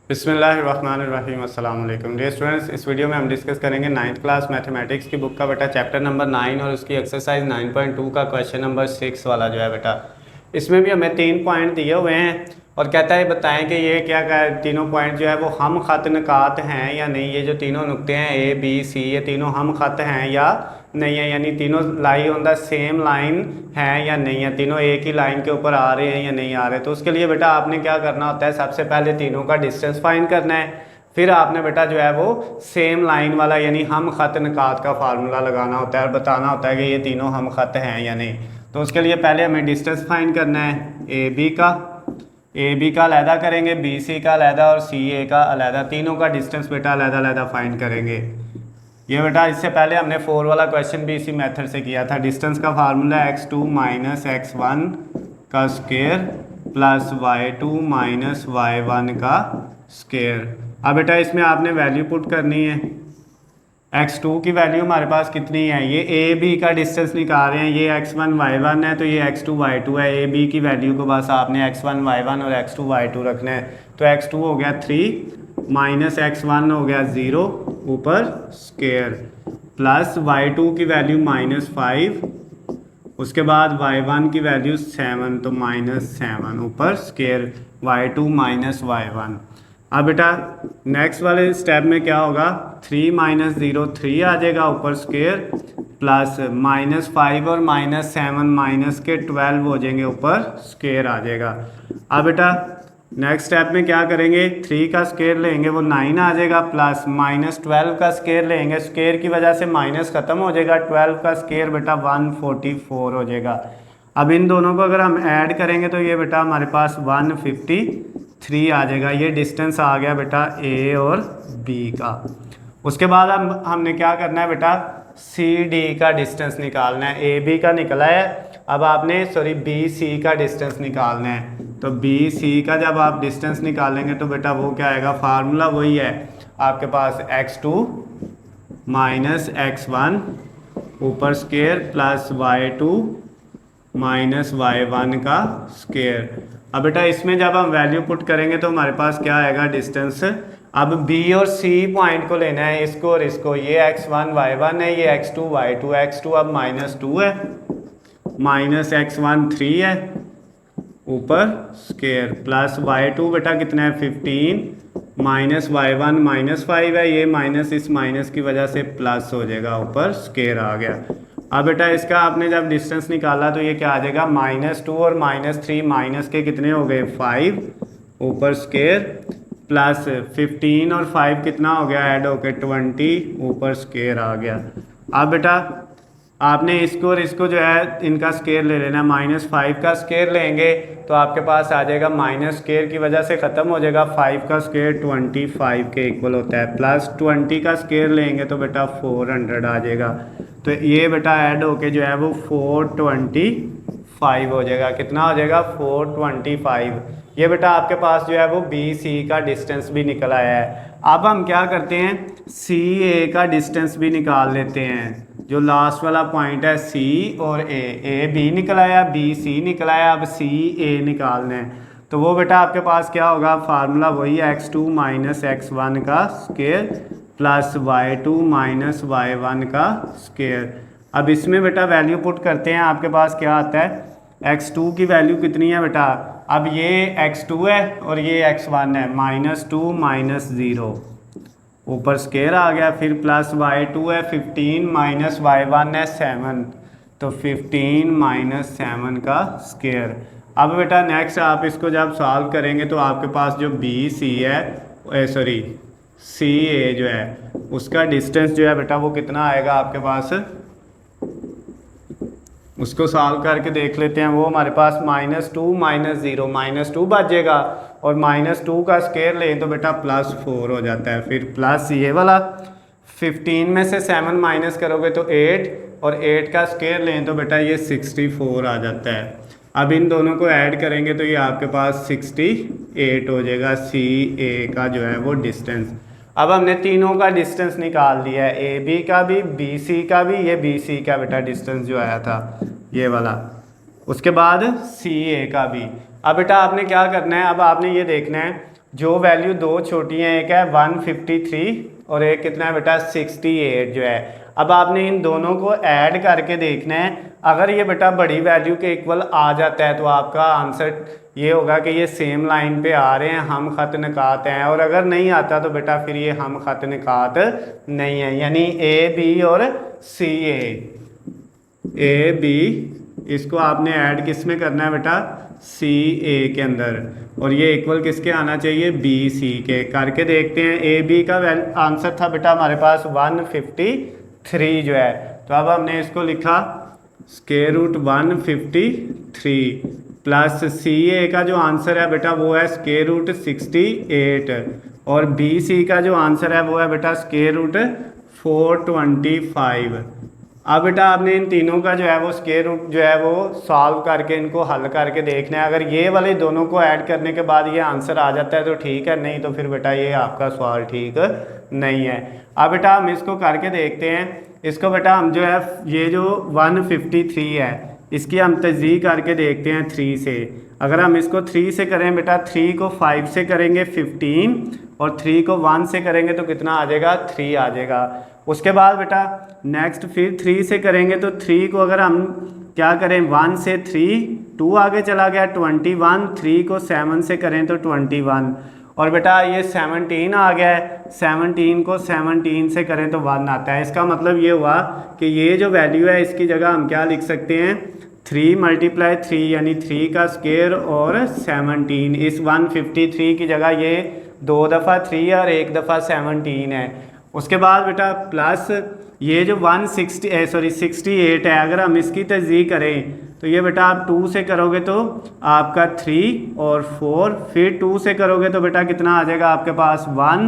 बिस्मिल्लाहिर्रहमानिर्रहीम अस्सलाम वालेकुम डियर स्टूडेंट्स। इस वीडियो में हम डिस्कस करेंगे 9th क्लास मैथमेटिक्स की बुक का बेटा चैप्टर नंबर 9 और उसकी एक्सरसाइज 9.2 का क्वेश्चन नंबर 6 वाला जो है बेटा। इसमें भी हमें 3 पॉइंट दिए हुए हैं और कहता है बताएं कि ये क्या तीनों पॉइंट जो है वो हम खत निकात हैं या नहीं। ये जो तीनों नुक्ते हैं ए बी सी, ये तीनों हम खत हैं या नहीं है, यानी तीनों lie on the same line हैं या नहीं है, तीनों एक ही लाइन के ऊपर आ रहे हैं या नहीं आ रहे। तो उसके लिए बेटा आपने क्या करना होता है, सबसे पहले तीनों का डिस्टेंस फाइंड करना है, फिर आपने बेटा जो है वो सेम लाइन वाला यानी हम खत निकात का फार्मूला लगाना होता है और बताना होता है कि ये तीनों हम खत हैं या नहीं। तो उसके लिए पहले हमें डिस्टेंस फाइंड करना है ए बी का अलहदा करेंगे, बी सी का अलहदा और सी ए का अलहदा। तीनों का डिस्टेंस बेटा अलहदा अलहदा फाइंड करेंगे। ये बेटा इससे पहले हमने 4 वाला क्वेश्चन भी इसी मेथड से किया था। डिस्टेंस का फार्मूला x2 माइनस x1 का square plus y2 minus y1 का स्क्वायर। अब बेटा इसमें आपने वैल्यू पुट करनी है। x2 की वैल्यू हमारे पास कितनी है, ये ए बी का डिस्टेंस निकाल रहे हैं, ये x1 y1 है तो ये x2 y2 है। ए बी की वैल्यू को बस आपने x1 y1 और x2 y2 रखना है। तो x2 हो गया 3 माइनस x1 हो गया 0 ऊपर स्क्वायर प्लस y2 की वैल्यू -5, उसके बाद y1 की वैल्यू 7 तो -7 ऊपर स्क्वायर y2 माइनस y1। अब बेटा नेक्स्ट वाले स्टेप में क्या होगा, 3 माइनस 0 3 आ जाएगा ऊपर स्क्वायर प्लस -5 और -7 माइनस के 12 हो जाएंगे ऊपर स्क्वायर आ जाएगा। अब बेटा नेक्स्ट स्टेप में क्या करेंगे, 3 का स्क्वायर लेंगे वो 9 आ जाएगा प्लस -12 का स्क्वायर लेंगे, स्क्वायर की वजह से माइनस ख़त्म हो जाएगा, 12 का स्क्वायर बेटा 144 हो जाएगा। अब इन दोनों को अगर हम ऐड करेंगे तो ये बेटा हमारे पास 153 आ जाएगा। ये डिस्टेंस आ गया बेटा ए और बी का। उसके बाद हमने क्या करना है बेटा, सी डी का डिस्टेंस निकालना है। ए बी का निकला है, अब आपने बी सी का डिस्टेंस निकालना है। तो बी सी का जब आप डिस्टेंस निकालेंगे तो बेटा वो क्या आएगा, फार्मूला वही है आपके पास x2 माइनस x1 ऊपर square plus y2 minus y1 का स्क्वायर। अब बेटा इसमें जब हम वैल्यू पुट करेंगे तो हमारे पास क्या आएगा डिस्टेंस। अब b और c पॉइंट को लेना है, इसको और इसको, ये x1 y1 है, ये x2 y2, x2 अब -2 है, माइनस x1 3 है ऊपर स्क्वायर प्लस y2 बेटा कितना है 15 माइनस y1 -5 है, ये माइनस इस माइनस की वजह से प्लस हो जाएगा ऊपर स्क्वायर आ गया। अब बेटा इसका आपने जब डिस्टेंस निकाला तो ये क्या आ जाएगा, -2 और -3 माइनस के कितने हो गए 5 ऊपर स्क्वायर प्लस 15 और 5 कितना हो गया ऐड होके 20 ऊपर स्क्वायर आ गया। अब बेटा आपने इसको और इसको जो है इनका स्क्वायर ले लेना, -5 का स्क्वायर लेंगे तो आपके पास आ जाएगा माइनस स्क्वायर की वजह से ख़त्म हो जाएगा, 5 का स्क्वायर 25 के इक्वल होता है, प्लस 20 का स्क्वायर लेंगे तो बेटा 400 आ जाएगा। तो ये बेटा ऐड होके जो है वो 425 हो जाएगा। कितना हो जाएगा 425। ये बेटा आपके पास जो है वो बी सी का डिस्टेंस भी निकल आया है। अब हम क्या करते हैं, सी ए का डिस्टेंस भी निकाल लेते हैं। जो लास्ट वाला पॉइंट है सी और ए बी निकल आया, बी सी निकल आया, अब सी ए निकालना है। तो वो बेटा आपके पास क्या होगा, फार्मूला वही है x2 माइनस x1 का square plus y2 minus y1 का स्क्वायर। अब इसमें बेटा वैल्यू पुट करते हैं, आपके पास क्या आता है, x2 की वैल्यू कितनी है बेटा, अब ये x2 है और ये x1 है, -2 माइनस 0 ऊपर स्क्वायर आ गया, फिर प्लस y2 है 15 माइनस y1 है 7 तो 15 माइनस 7 का स्क्वायर। अब बेटा नेक्स्ट आप इसको जब सॉल्व करेंगे तो आपके पास जो बी सी है सी ए जो है उसका डिस्टेंस जो है बेटा वो कितना आएगा आपके पास, उसको सॉल्व करके देख लेते हैं। वो हमारे पास -2 माइनस 0 -2 बचेगा और -2 का स्क्वायर लें तो बेटा +4 हो जाता है, फिर प्लस ये वाला 15 में से 7 माइनस करोगे तो 8 और 8 का स्क्वायर लें तो बेटा ये 64 आ जाता है। अब इन दोनों को ऐड करेंगे तो ये आपके पास 68 हो जाएगा सी ए का जो है वो डिस्टेंस। अब हमने तीनों का डिस्टेंस निकाल लिया है, ए बी का भी बी सी का भी, ये बी सी का बेटा डिस्टेंस जो आया था ये वाला, उसके बाद सी ए का भी। अब बेटा आपने क्या करना है, अब आपने ये देखना है जो वैल्यू दो छोटी हैं, एक है 153 और एक कितना है बेटा 68 जो है। अब आपने इन दोनों को ऐड करके देखना है। अगर ये बेटा बड़ी वैल्यू के इक्वल आ जाता है तो आपका आंसर ये होगा कि ये सेम लाइन पे आ रहे हैं, हम ख़त निकात हैं। और अगर नहीं आता तो बेटा फिर ये हम ख़त निकात नहीं है, यानी ए बी और सी ए बी इसको आपने ऐड किस में करना है बेटा, सी ए के अंदर, और ये इक्वल किसके आना चाहिए, बी सी के। करके देखते हैं। ए बी का आंसर था बेटा हमारे पास 153 जो है। तो अब हमने इसको लिखा स्क्वायर रूट 153 प्लस सी ए का जो आंसर है बेटा वो है स्क्वायर रूट 68 और बी सी का जो आंसर है वो है बेटा स्क्वायर रूट 425। अब बेटा आपने इन तीनों का जो है वो स्क्वायर रूट जो है वो सॉल्व करके इनको हल करके देखना है। अगर ये वाले दोनों को ऐड करने के बाद ये आंसर आ जाता है तो ठीक है, नहीं तो फिर बेटा ये आपका सवाल ठीक नहीं है। अब बेटा हम इसको करके देखते हैं। इसको बेटा हम जो है ये जो 153 है इसकी हम तज़ीह करके देखते हैं 3 से। अगर हम इसको 3 से करें बेटा, 3 को 5 से करेंगे 15 और 3 को 1 से करेंगे तो कितना आ जाएगा, 3 आ जाएगा। उसके बाद बेटा नेक्स्ट फिर 3 से करेंगे तो 3 को अगर हम क्या करें 1 से 3 2 आगे चला गया 21, 3 को 7 से करें तो 21 और बेटा ये 17 आ गया है, 17 को 17 से करें तो 1 आता है। इसका मतलब ये हुआ कि ये जो वैल्यू है इसकी जगह हम क्या लिख सकते हैं 3 × 3 यानी 3 का स्क्वायर और 17। इस 153 की जगह ये 2 दफ़ा 3 और 1 दफ़ा 17 है। उसके बाद बेटा प्लस ये जो 68 है, अगर हम इसकी तज़ीह करें तो ये बेटा आप 2 से करोगे तो आपका 3 और 4, फिर 2 से करोगे तो बेटा कितना आ जाएगा आपके पास 1,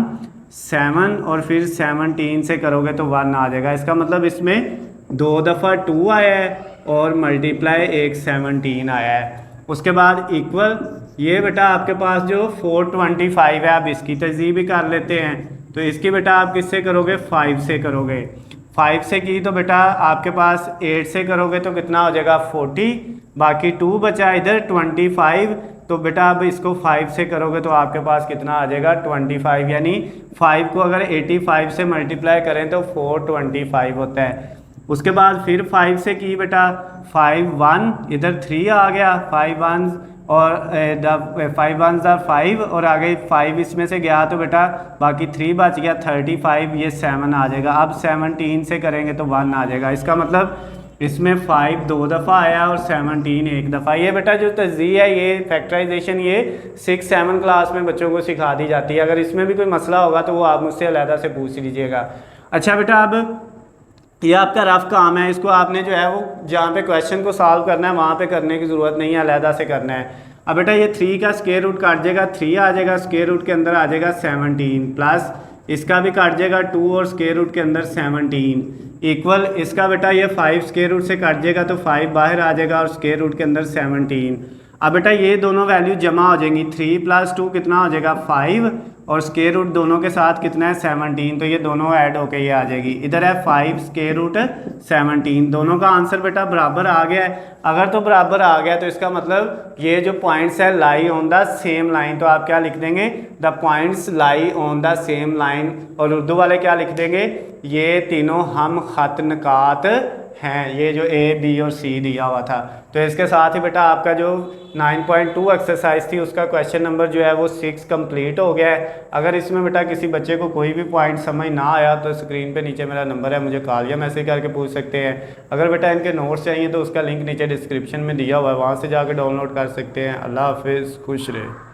7 और फिर 17 से करोगे तो 1 आ जाएगा। इसका मतलब इसमें 2 दफ़ा 2 आया है और मल्टीप्लाई एक 17 आया है। उसके बाद इक्वल ये बेटा आपके पास जो 425 है, आप इसकी तज़ीह भी कर लेते हैं। तो इसकी बेटा आप किससे करोगे 5 से करोगे। 5 से की तो बेटा आपके पास 8 से करोगे तो कितना हो जाएगा 40, बाकी 2 बचा इधर 25। तो बेटा अब इसको 5 से करोगे तो आपके पास कितना आ जाएगा 25, यानी 5 को अगर 85 से मल्टीप्लाई करें तो 425 होता है। उसके बाद फिर 5 से की बेटा 5 1 इधर 3 आ गया, 5 1 और 5 1 5 और आगे 5 इसमें से गया तो बेटा बाकी 3 बच गया 35, ये 7 आ जाएगा। अब 17 से करेंगे तो 1 आ जाएगा। इसका मतलब इसमें 5 2 दफ़ा आया और 17 एक दफ़ा। ये बेटा जो तज़ीह है ये फैक्टराइजेशन ये 6-7 क्लास में बच्चों को सिखा दी जाती है। अगर इसमें भी कोई मसला होगा तो वो आप मुझसे अलहदा से पूछ लीजिएगा। अच्छा बेटा अब ये आपका रफ काम है, इसको आपने जो है वो जहाँ पे क्वेश्चन को सॉल्व करना है वहाँ पे करने की ज़रूरत नहीं है, अलहदा से करना है। अब बेटा ये 3 का स्क्वायर रूट काट जाएगा, 3 आ जाएगा, स्क्वायर रूट के अंदर आ जाएगा 17 प्लस इसका भी काट जाएगा 2 और स्क्वायर रूट के अंदर 17 इक्वल इसका बेटा ये 5 स्क्वायर रूट से काट जाएगा तो 5 बाहर आ जाएगा और स्क्वायर रूट के अंदर 17। अब बेटा ये दोनों वैल्यू जमा हो जाएंगी, 3 + 2 कितना हो जाएगा 5 और स्क्वायर रूट दोनों के साथ कितना है 17, तो ये दोनों ऐड होके ये आ जाएगी। इधर है 5 स्क्वायर रूट 17, दोनों का आंसर बेटा बराबर आ गया है। अगर तो बराबर आ गया तो इसका मतलब ये जो पॉइंट्स है lie on the same line, तो आप क्या लिख देंगे the points lie on the same line, और उर्दू वाले क्या लिख देंगे ये तीनों हम खत नकात हैं, ये जो ए बी और सी दिया हुआ था। तो इसके साथ ही बेटा आपका जो 9.2 एक्सरसाइज थी उसका क्वेश्चन नंबर जो है वो 6 कंप्लीट हो गया है। अगर इसमें बेटा किसी बच्चे को कोई भी पॉइंट समझ ना आया तो स्क्रीन पे नीचे मेरा नंबर है, मुझे कॉल या मैसेज करके पूछ सकते हैं। अगर बेटा इनके नोट्स चाहिए तो उसका लिंक नीचे डिस्क्रिप्शन में दिया हुआ है, वहाँ से जाकर डाउनलोड कर सकते हैं। अल्लाह हाफिज़, खुश रहे।